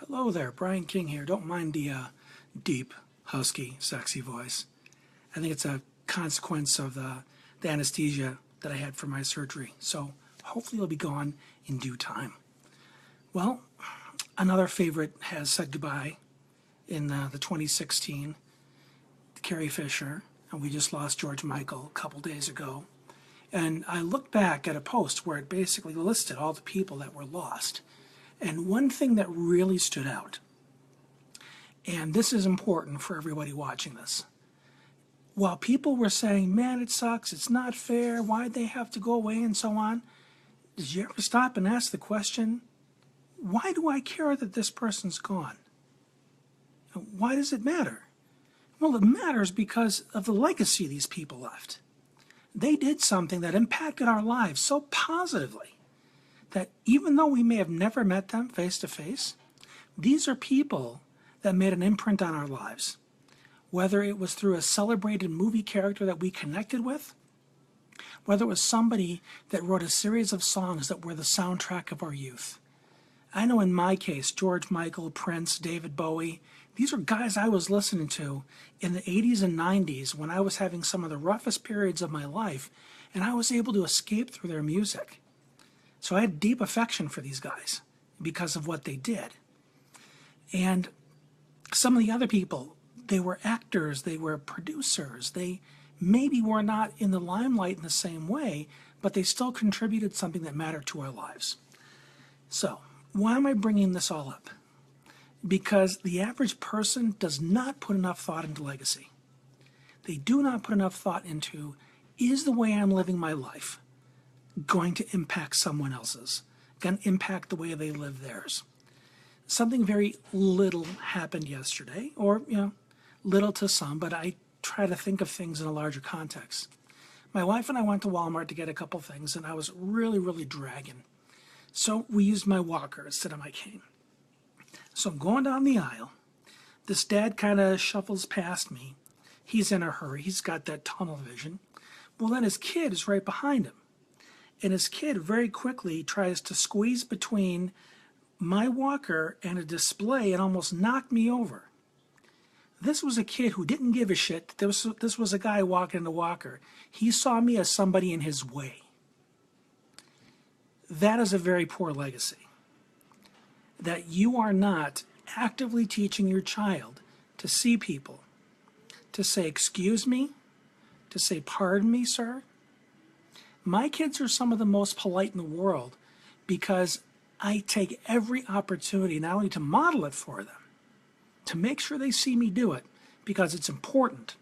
Hello there, Brian King here. Don't mind the deep, husky, sexy voice. I think it's a consequence of the anesthesia that I had for my surgery, so hopefully it'll be gone in due time. Well, another favorite has said goodbye in the 2016, Carrie Fisher, and we just lost George Michael a couple days ago. And I looked back at a post where it basically listed all the people that were lost. And one thing that really stood out, and this is important for everybody watching this, while people were saying, man, it sucks, it's not fair, why'd they have to go away and so on, did you ever stop and ask the question, why do I care that this person's gone? Why does it matter? Well, it matters because of the legacy these people left. They did something that impacted our lives so positively that even though we may have never met them face to face, these are people that made an imprint on our lives. Whether it was through a celebrated movie character that we connected with, whether it was somebody that wrote a series of songs that were the soundtrack of our youth. I know in my case, George Michael, Prince, David Bowie, these are guys I was listening to in the 80s and 90s when I was having some of the roughest periods of my life, and I was able to escape through their music. So I had deep affection for these guys because of what they did. And some of the other people, they were actors, they were producers, they maybe were not in the limelight in the same way, but they still contributed something that mattered to our lives. So, why am I bringing this all up? Because the average person does not put enough thought into legacy. They do not put enough thought into, is the way I'm living my life going to impact someone else's, going to impact the way they live theirs? Something very little happened yesterday, or, little to some, but I try to think of things in a larger context. My wife and I went to Walmart to get a couple things, and I was really dragging. So we used my walker instead of my cane. So I'm going down the aisle. This dad kind of shuffles past me. He's in a hurry. He's got that tunnel vision. Well, then his kid is right behind him. And his kid very quickly tries to squeeze between my walker and a display and almost knocked me over. This was a kid who didn't give a shit. This was a guy walking in a walker. He saw me as somebody in his way. That is a very poor legacy. That you are not actively teaching your child to see people, to say, excuse me, to say, pardon me, sir. My kids are some of the most polite in the world because I take every opportunity not only to model it for them, to make sure they see me do it because it's important.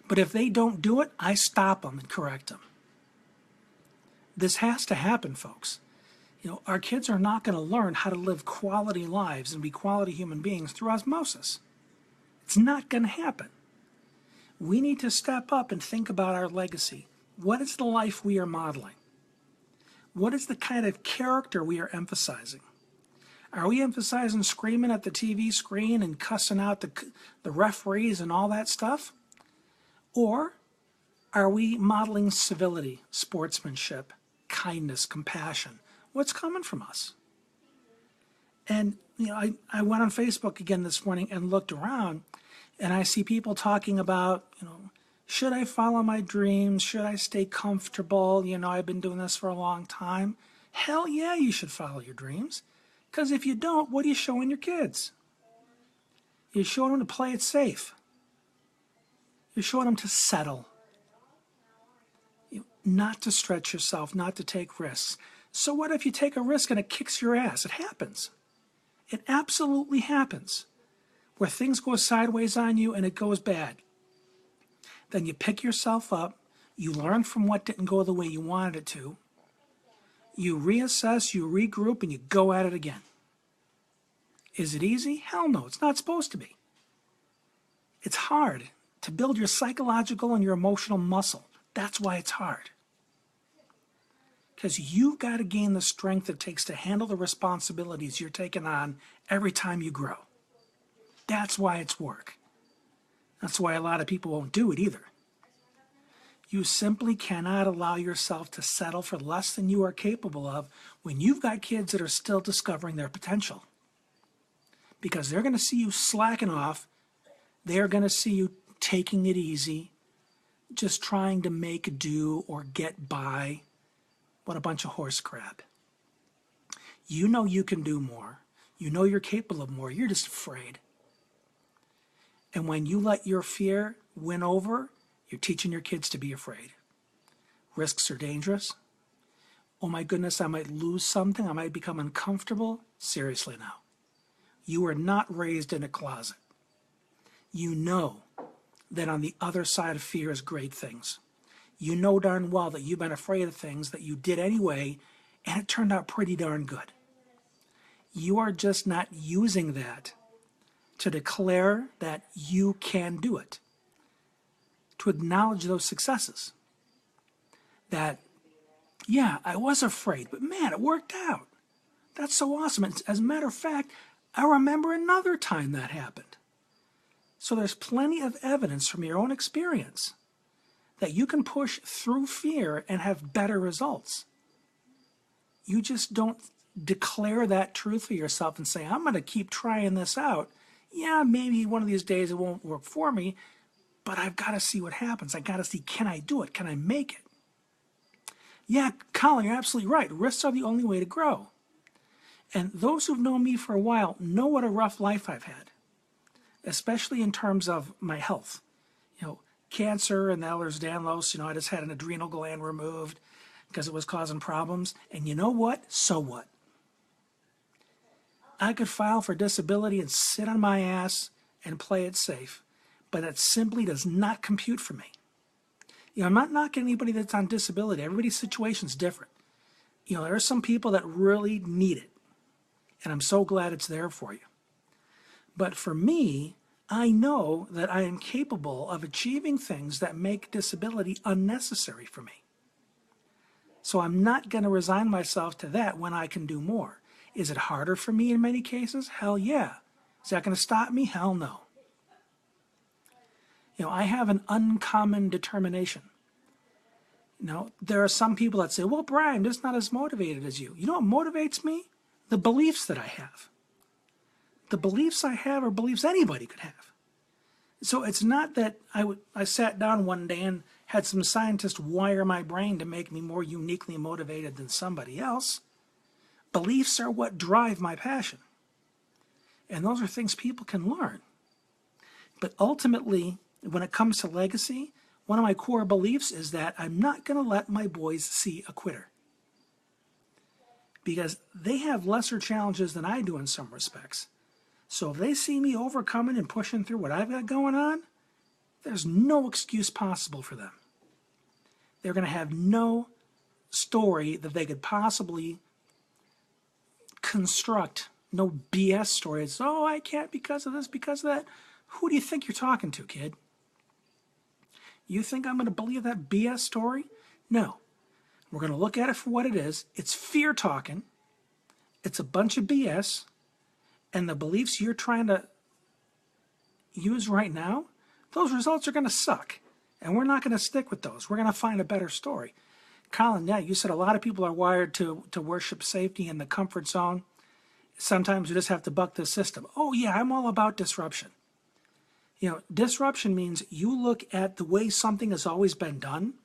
But if they don't do it, I stop them and correct them. This has to happen, folks. Our kids are not going to learn how to live quality lives and be quality human beings through osmosis. It's not going to happen. We need to step up and think about our legacy. What is the life we are modeling? What is the kind of character we are emphasizing? Are we emphasizing screaming at the TV screen and cussing out the referees and all that stuff? Or are we modeling civility, sportsmanship, kindness, compassion? What's coming from us? And, I went on Facebook again this morning and looked around, and I see people talking about, should I follow my dreams? Should I stay comfortable? I've been doing this for a long time. Hell yeah, you should follow your dreams. Because if you don't, what are you showing your kids? You're showing them to play it safe. You're showing them to settle. Not to stretch yourself, not to take risks. So what if you take a risk and it kicks your ass? It happens. It absolutely happens. Where things go sideways on you and it goes bad. Then you pick yourself up, you learn from what didn't go the way you wanted it to, you reassess, you regroup, and you go at it again. Is it easy? Hell no, it's not supposed to be. It's hard to build your psychological and your emotional muscle. That's why it's hard. Because you've got to gain the strength it takes to handle the responsibilities you're taking on every time you grow. That's why it's work. That's why a lot of people won't do it either. You simply cannot allow yourself to settle for less than you are capable of when you've got kids that are still discovering their potential. because they're going to see you slacking off. They're going to see you taking it easy, just trying to make do or get by. What a bunch of horse crap. You know you can do more. You know you're capable of more. You're just afraid. And when you let your fear win over, you're teaching your kids to be afraid. Risks are dangerous. Oh my goodness, I might lose something. I might become uncomfortable. Seriously now. You were not raised in a closet. You know that on the other side of fear is great things. You know darn well that you've been afraid of things that you did anyway, and it turned out pretty darn good. You are just not using that to declare that you can do it, to acknowledge those successes. That, yeah, I was afraid, but man, it worked out. That's so awesome. As a matter of fact, I remember another time that happened. So there's plenty of evidence from your own experience that you can push through fear and have better results. You just don't declare that truth for yourself and say, I'm going to keep trying this out. Yeah, maybe one of these days it won't work for me, but I've got to see what happens. I've got to see, can I do it? Can I make it? Yeah, Colin, you're absolutely right. Risks are the only way to grow. And those who've known me for a while know what a rough life I've had, especially in terms of my health. Cancer and Ehlers-Danlos, I just had an adrenal gland removed because it was causing problems. And you know what? So what? I could file for disability and sit on my ass and play it safe, but that simply does not compute for me. I'm not knocking anybody that's on disability. Everybody's situation's different. There are some people that really need it, and I'm so glad it's there for you. But for me, I know that I am capable of achieving things that make disability unnecessary for me. So I'm not going to resign myself to that when I can do more. Is it harder for me in many cases? Hell yeah. Is that going to stop me? Hell no. I have an uncommon determination. There are some people that say, well, Brian, I'm just not as motivated as you. You know what motivates me? The beliefs that I have. The beliefs I have are beliefs anybody could have. So it's not that I sat down one day and had some scientist wire my brain to make me more uniquely motivated than somebody else. Beliefs are what drive my passion. And those are things people can learn. But ultimately, when it comes to legacy, one of my core beliefs is that I'm not going to let my boys see a quitter. Because they have lesser challenges than I do in some respects. So if they see me overcoming and pushing through what I've got going on, there's no excuse possible for them. They're going to have no story that they could possibly construct, no BS story. It's, oh, I can't because of this, because of that. Who do you think you're talking to, kid? You think I'm going to believe that BS story? No. We're going to look at it for what it is. It's fear talking. It's a bunch of BS. And the beliefs you're trying to use right now, those results are going to suck. And we're not going to stick with those. We're going to find a better story. Colin, yeah, you said a lot of people are wired to worship safety in the comfort zone. Sometimes you just have to buck the system. Oh, yeah, I'm all about disruption. Disruption means you look at the way something has always been done,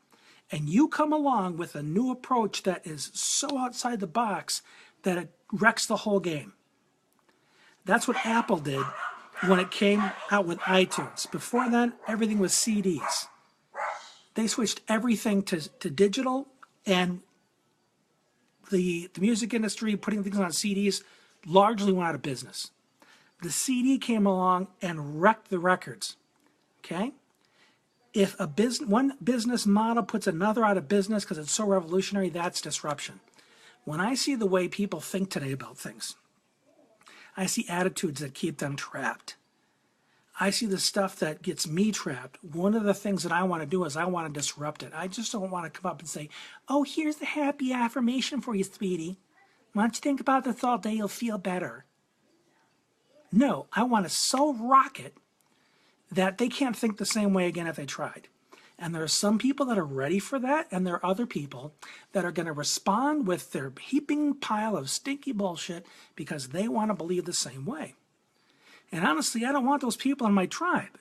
and you come along with a new approach that is so outside the box that it wrecks the whole game. That's what Apple did when it came out with iTunes. Before then, everything was CDs. They switched everything to digital, and the music industry putting things on CDs largely went out of business. The CD came along and wrecked the records. Okay? If one business model puts another out of business because it's so revolutionary, that's disruption. When I see the way people think today about things, I see attitudes that keep them trapped. I see the stuff that gets me trapped. One of the things that I want to do is I want to disrupt it. I just don't want to come up and say, oh, here's the happy affirmation for you, sweetie. Why don't you think about this all day? You'll feel better. No, I want to so rock it that they can't think the same way again if they tried. And there are some people that are ready for that, and there are other people that are going to respond with their heaping pile of stinky bullshit because they want to believe the same way. And honestly, I don't want those people in my tribe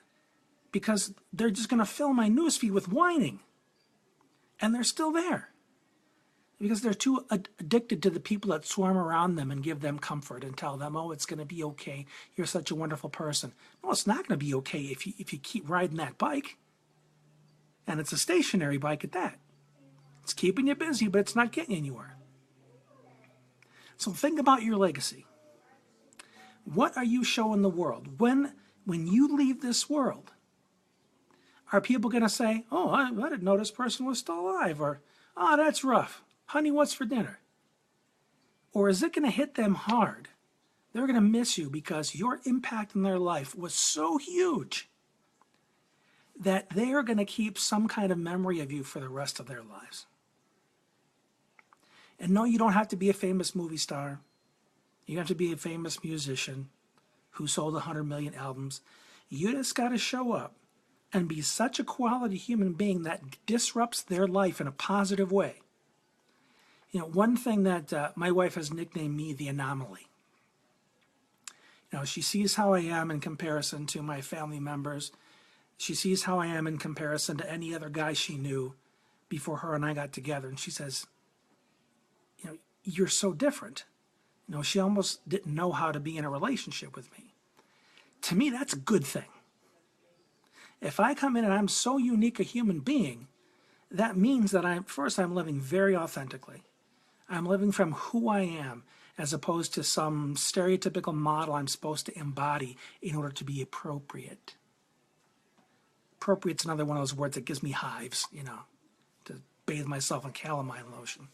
because they're just going to fill my newsfeed with whining. And they're still there because they're too addicted to the people that swarm around them and give them comfort and tell them, oh, it's going to be okay. You're such a wonderful person. No, it's not going to be okay if you keep riding that bike. And it's a stationary bike at that. It's keeping you busy, but it's not getting anywhere. So think about your legacy. What are you showing the world? When you leave this world, are people going to say, oh, I didn't know this person was still alive? Or, oh, that's rough. Honey, what's for dinner? Or is it going to hit them hard? They're going to miss you because your impact in their life was so huge that they are going to keep some kind of memory of you for the rest of their lives. And no, you don't have to be a famous movie star. You have to be a famous musician who sold 100 million albums. You just got to show up and be such a quality human being that disrupts their life in a positive way. You know, one thing that my wife has nicknamed me the anomaly. You know, she sees how I am in comparison to my family members. She sees how I am in comparison to any other guy she knew before her and I got together. And she says, you know, you're so different. You know, she almost didn't know how to be in a relationship with me. To me, that's a good thing. If I come in and I'm so unique a human being, that means that I'm living very authentically. I'm living from who I am as opposed to some stereotypical model I'm supposed to embody in order to be appropriate. Appropriate's another one of those words that gives me hives, you know, to bathe myself in calamine lotion.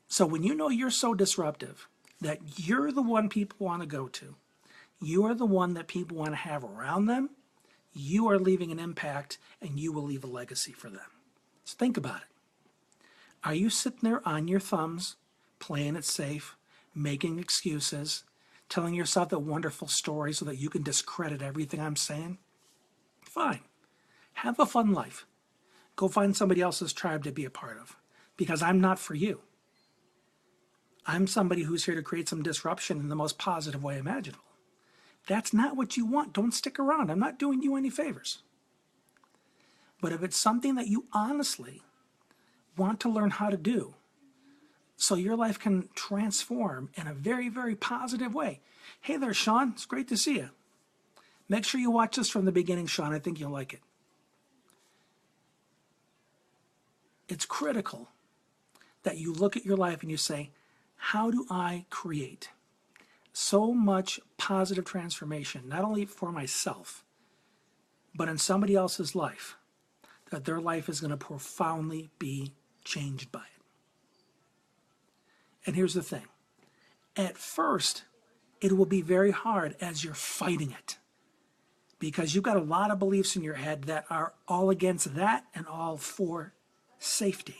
So when you know you're so disruptive that you're the one people want to go to, you are the one that people want to have around them, you are leaving an impact and you will leave a legacy for them. So think about it. Are you sitting there on your thumbs, playing it safe, making excuses, telling yourself that wonderful story so that you can discredit everything I'm saying? Fine. Have a fun life. Go find somebody else's tribe to be a part of, because I'm not for you. I'm somebody who's here to create some disruption in the most positive way imaginable. That's not what you want. Don't stick around. I'm not doing you any favors. But if it's something that you honestly want to learn how to do so your life can transform in a very, very positive way. Hey there, Sean. It's great to see you. Make sure you watch this from the beginning, Sean. I think you'll like it. It's critical that you look at your life and you say, how do I create so much positive transformation, not only for myself, but in somebody else's life, that their life is going to profoundly be changed by it. And here's the thing. At first, it will be very hard as you're fighting it, because you've got a lot of beliefs in your head that are all against that and all for safety.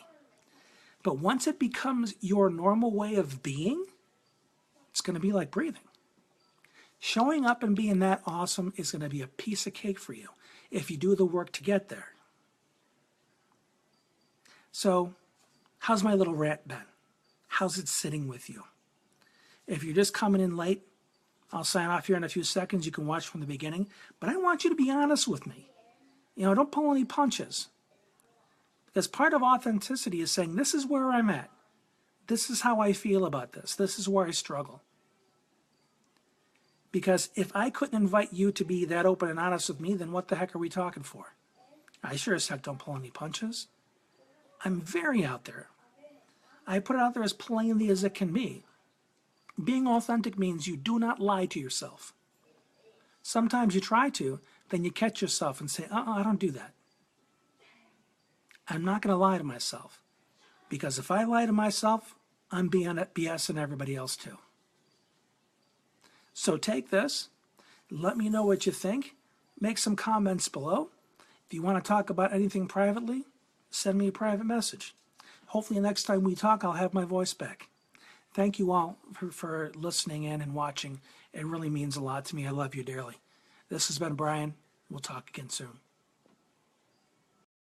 But once it becomes your normal way of being, it's going to be like breathing. Showing up and being that awesome is going to be a piece of cake for you if you do the work to get there. So, how's my little rant been? How's it sitting with you? If you're just coming in late, I'll sign off here in a few seconds. You can watch from the beginning. But I want you to be honest with me. You know, don't pull any punches. Because part of authenticity is saying, this is where I'm at. This is how I feel about this. This is where I struggle. Because if I couldn't invite you to be that open and honest with me, then what the heck are we talking for? I sure as heck don't pull any punches. I'm very out there. I put it out there as plainly as it can be. Being authentic means you do not lie to yourself. Sometimes you try to, then you catch yourself and say, I don't do that. I'm not going to lie to myself. Because if I lie to myself, I'm BSing everybody else too. So take this, let me know what you think, make some comments below. If you want to talk about anything privately, send me a private message. Hopefully next time we talk, I'll have my voice back. Thank you all for listening in and watching. It really means a lot to me. I love you dearly. This has been Brian. We'll talk again soon.